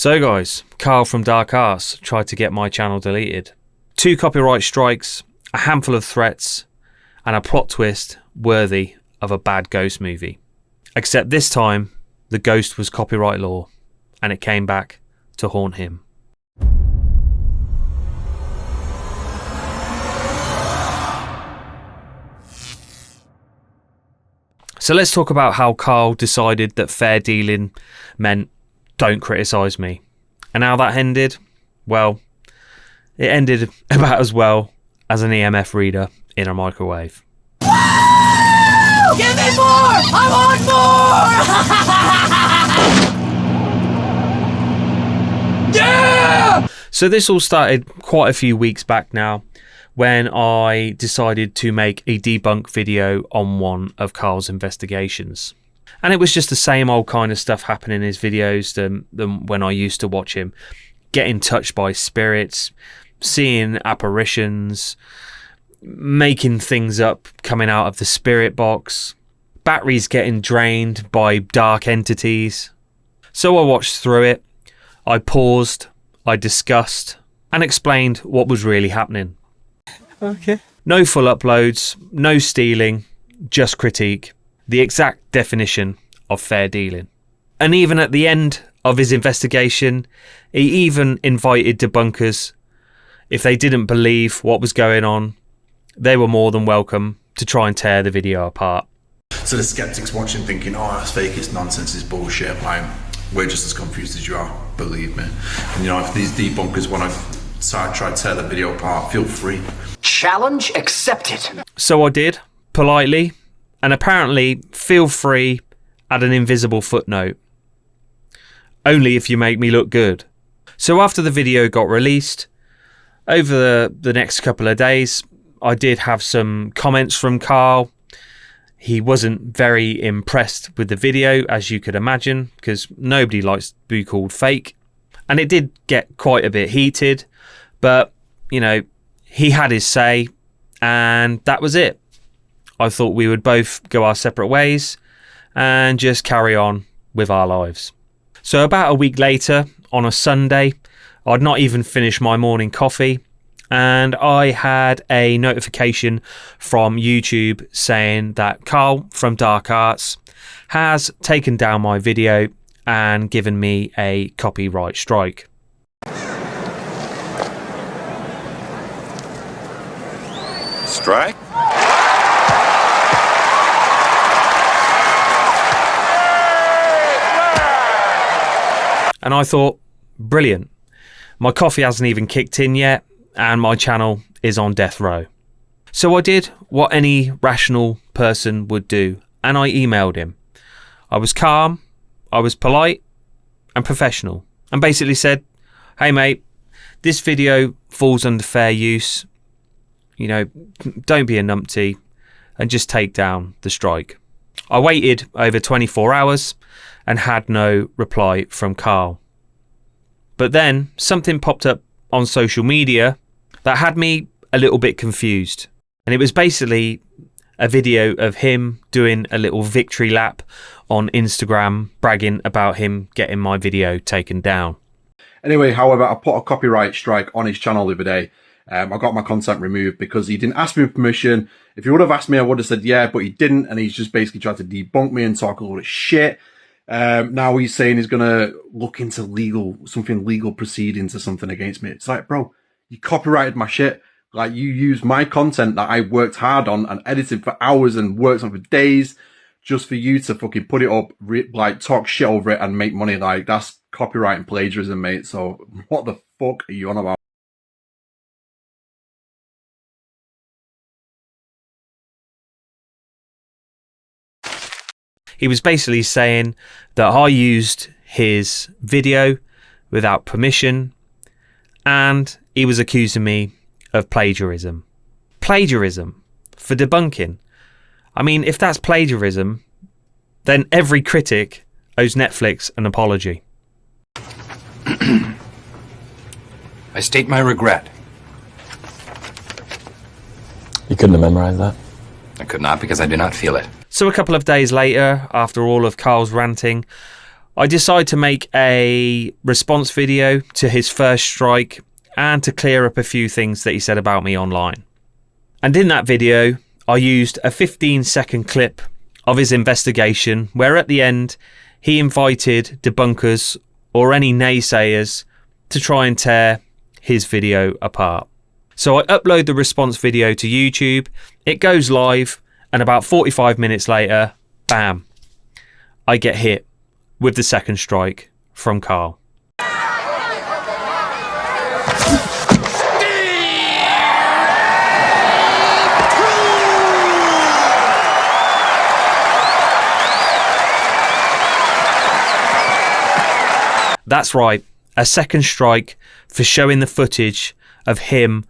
So guys, Carl from Dark Arts tried to get my channel deleted. 2 copyright strikes, a handful of threats, and a plot twist worthy of a bad ghost movie. Except this time, the ghost was copyright law, and it came back to haunt him. So let's talk about how Carl decided that fair dealing meant don't criticise me. And how that ended? Well, it ended about as well as an EMF reader in a microwave. Woo! Give me more! I want more! Yeah! So this all started quite a few weeks back now, when I decided to make a debunk video on one of Carl's investigations. And it was just the same old kind of stuff happening in his videos than when I used to watch him. Getting touched by spirits, seeing apparitions, making things up coming out of the spirit box, batteries getting drained by dark entities. So I watched through it, I paused, I discussed, and explained what was really happening. Okay. No full uploads, no stealing, just critique. The exact definition of fair dealing. And even at the end of his investigation, he even invited debunkers. If they didn't believe what was going on, they were more than welcome to try and tear the video apart. So the skeptics watching thinking, oh, that's fake, it's nonsense, it's bullshit, we're just as confused as you are, believe me. And if these debunkers want to try to tear the video apart, feel free. Challenge accepted. So I did, politely, and apparently feel free add an invisible footnote. Only if you make me look good. So after the video got released, over the next couple of days, I did have some comments from Carl. He wasn't very impressed with the video, as you could imagine, because nobody likes to be called fake. And it did get quite a bit heated, but, he had his say, and that was it. I thought we would both go our separate ways and just carry on with our lives. So about a week later, on a Sunday, I'd not even finished my morning coffee, and I had a notification from YouTube saying that Carl from Dark Arts has taken down my video and given me a copyright strike. Strike? And I thought, brilliant. My coffee hasn't even kicked in yet, and my channel is on death row. So I did what any rational person would do, and I emailed him. I was calm, I was polite and professional, and basically said, hey mate, this video falls under fair use. Don't be a numpty and just take down the strike. I waited over 24 hours and had no reply from Carl. But then something popped up on social media that had me a little bit confused. And it was basically a video of him doing a little victory lap on Instagram, bragging about him getting my video taken down. Anyway, however, I put a copyright strike on his channel the other day. I got my content removed because he didn't ask me for permission. If he would have asked me, I would have said yeah, but he didn't, and he's just basically tried to debunk me and talk a lot of shit. Now he's saying he's gonna look into legal proceedings or something against me. It's like, bro, you copyrighted my shit. Like, you used my content that I worked hard on and edited for hours and worked on for days, just for you to fucking put it up, talk shit over it and make money. Like, that's copyright and plagiarism, mate. So what the fuck are you on about? He was basically saying that I used his video without permission, and he was accusing me of plagiarism. Plagiarism for debunking. I mean, if that's plagiarism, then every critic owes Netflix an apology. I state my regret. You couldn't have memorized that? I could not, because I do not feel it. So a couple of days later, after all of Carl's ranting, I decide to make a response video to his first strike and to clear up a few things that he said about me online. And in that video, I used a 15-second clip of his investigation where at the end he invited debunkers or any naysayers to try and tear his video apart. So I upload the response video to YouTube, it goes live, and about 45 minutes later, bam, I get hit with the second strike from Carl. That's right, a second strike for showing the footage of him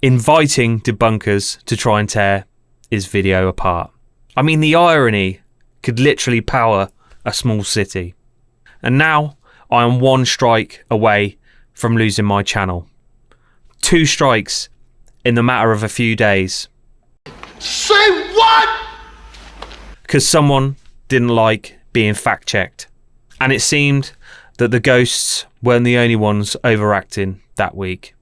inviting debunkers to try and tear his video apart. I mean, the irony could literally power a small city. And now I am one strike away from losing my channel. 2 strikes in the matter of a few days. Say what? Because someone didn't like being fact checked. And it seemed that the ghosts weren't the only ones overacting that week.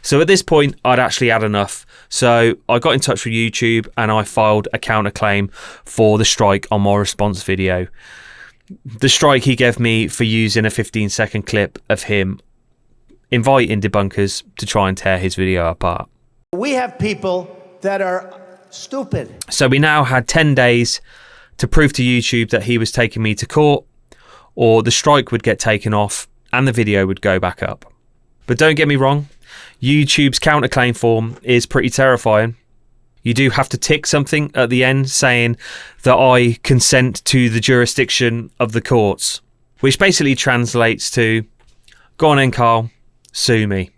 So at this point, I'd actually had enough. So I got in touch with YouTube and I filed a counterclaim for the strike on my response video. The strike he gave me for using a 15-second clip of him inviting debunkers to try and tear his video apart. We have people that are stupid. So we now had 10 days to prove to YouTube that he was taking me to court, or the strike would get taken off and the video would go back up. But don't get me wrong, YouTube's counterclaim form is pretty terrifying. You do have to tick something at the end saying that I consent to the jurisdiction of the courts, which basically translates to, go on then Carl, sue me.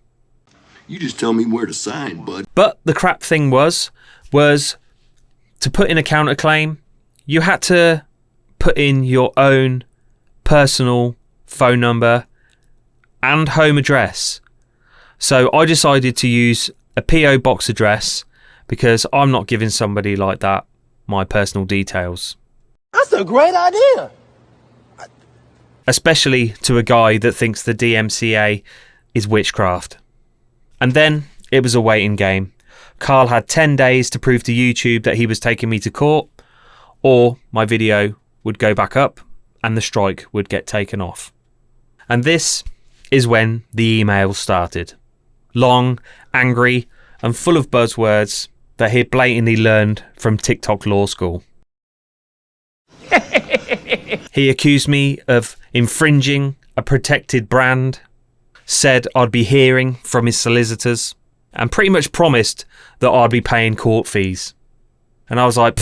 You just tell me where to sign, bud. But the crap thing was to put in a counterclaim, you had to put in your own personal phone number and home address. So I decided to use a PO box address because I'm not giving somebody like that my personal details. That's a great idea. Especially to a guy that thinks the DMCA is witchcraft. And then it was a waiting game. Carl had 10 days to prove to YouTube that he was taking me to court, or my video would go back up and the strike would get taken off. And this is when the emails started. Long, angry, and full of buzzwords that he'd blatantly learned from TikTok law school. He accused me of infringing a protected brand, said I'd be hearing from his solicitors, and pretty much promised that I'd be paying court fees. And I was like,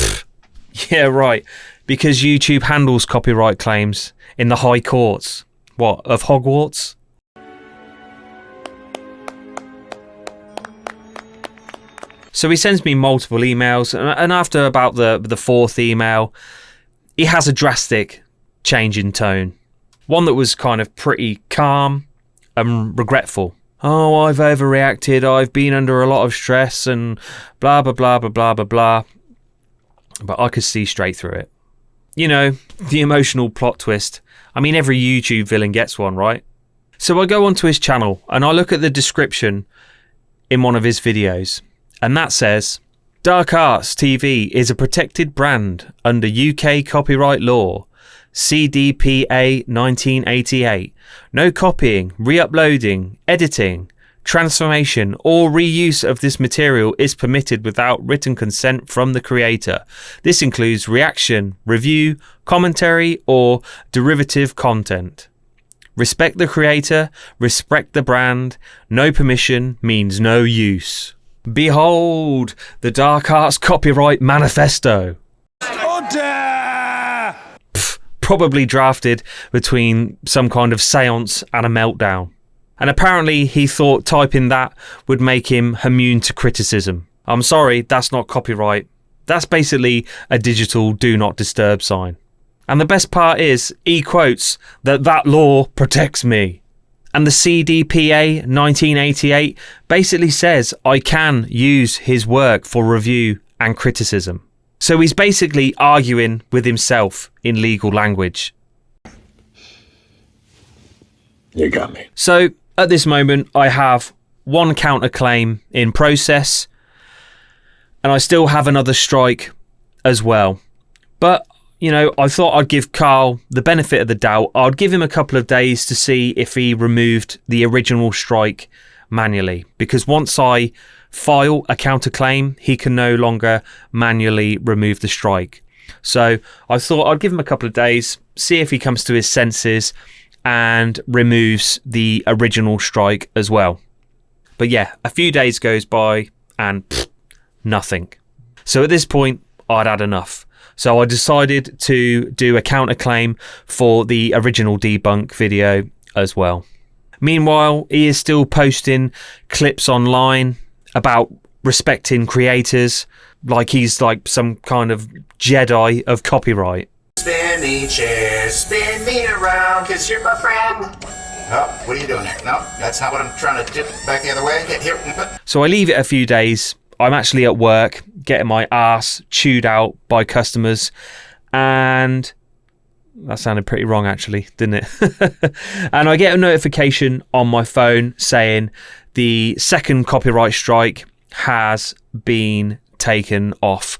yeah, right, because YouTube handles copyright claims in the high courts. What, of Hogwarts? So he sends me multiple emails, and after about the fourth email, he has a drastic change in tone. One that was kind of pretty calm and regretful. Oh, I've overreacted, I've been under a lot of stress and blah, blah, blah, blah, blah, blah, blah. But I could see straight through it. You know, the emotional plot twist. I mean, every YouTube villain gets one, right? So I go onto his channel and I look at the description in one of his videos. And that says, Dark Arts TV is a protected brand under UK copyright law, CDPA 1988. No copying, re-uploading, editing, transformation or reuse of this material is permitted without written consent from the creator. This includes reaction, review, commentary or derivative content. Respect the creator, respect the brand. No permission means no use. Behold the Dark Arts Copyright Manifesto. Order! Probably drafted between some kind of seance and a meltdown. And apparently he thought typing that would make him immune to criticism. I'm sorry, that's not copyright. That's basically a digital do not disturb sign. And the best part is, he quotes that law protects me. And the CDPA 1988 basically says I can use his work for review and criticism. So he's basically arguing with himself in legal language. You got me. So at this moment, I have one counterclaim in process, and I still have another strike as well. But, you know, I thought I'd give Carl the benefit of the doubt. I'd give him a couple of days to see if he removed the original strike manually, because once I file a counterclaim, he can no longer manually remove the strike. So I thought I'd give him a couple of days, see if he comes to his senses and removes the original strike as well. But yeah, a few days goes by and nothing. So at this point, I'd had enough. So I decided to do a counterclaim for the original Debunk video as well. Meanwhile, he is still posting clips online about respecting creators, like he's like some kind of Jedi of copyright. Spin me chair, spin me around, cause you're my friend. Oh, what are you doing there? No, that's not what I'm trying to do. Back the other way. Get here. So I leave it a few days. I'm actually at work, getting my ass chewed out by customers, and that sounded pretty wrong actually, didn't it? And I get a notification on my phone saying the second copyright strike has been taken off.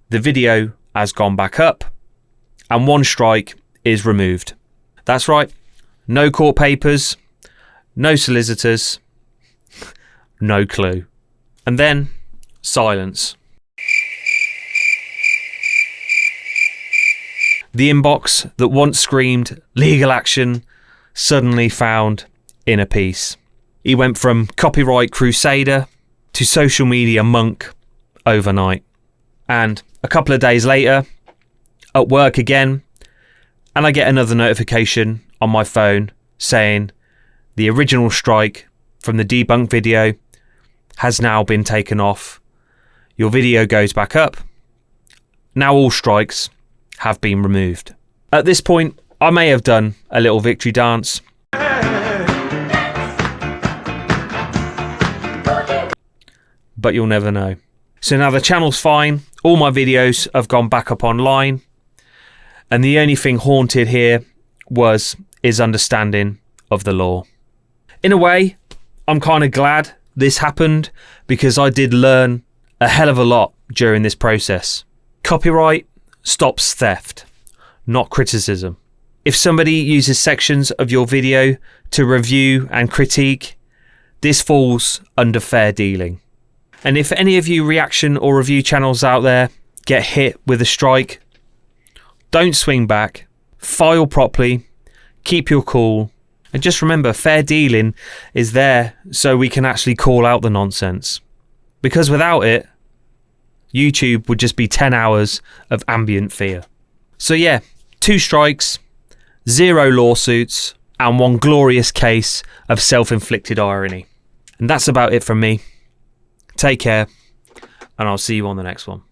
The video has gone back up and one strike is removed. That's right. No court papers, no solicitors, no clue. And then silence. The inbox that once screamed legal action suddenly found inner peace. He went from copyright crusader to social media monk overnight. And a couple of days later, at work again, and I get another notification on my phone saying the original strike from the Debunk video has now been taken off. Your video goes back up. Now all strikes have been removed. At this point, I may have done a little victory dance. But you'll never know. So now the channel's fine. All my videos have gone back up online. And the only thing haunted here was his understanding of the law. In a way, I'm kind of glad this happened because I did learn a hell of a lot during this process. Copyright stops theft, not criticism. If somebody uses sections of your video to review and critique, this falls under fair dealing. And if any of you reaction or review channels out there get hit with a strike, don't swing back, file properly, keep your cool, and just remember fair dealing is there so we can actually call out the nonsense. Because without it, YouTube would just be 10 hours of ambient fear. So yeah, 2 strikes, 0 lawsuits, and 1 glorious case of self-inflicted irony. And that's about it from me. Take care, and I'll see you on the next one.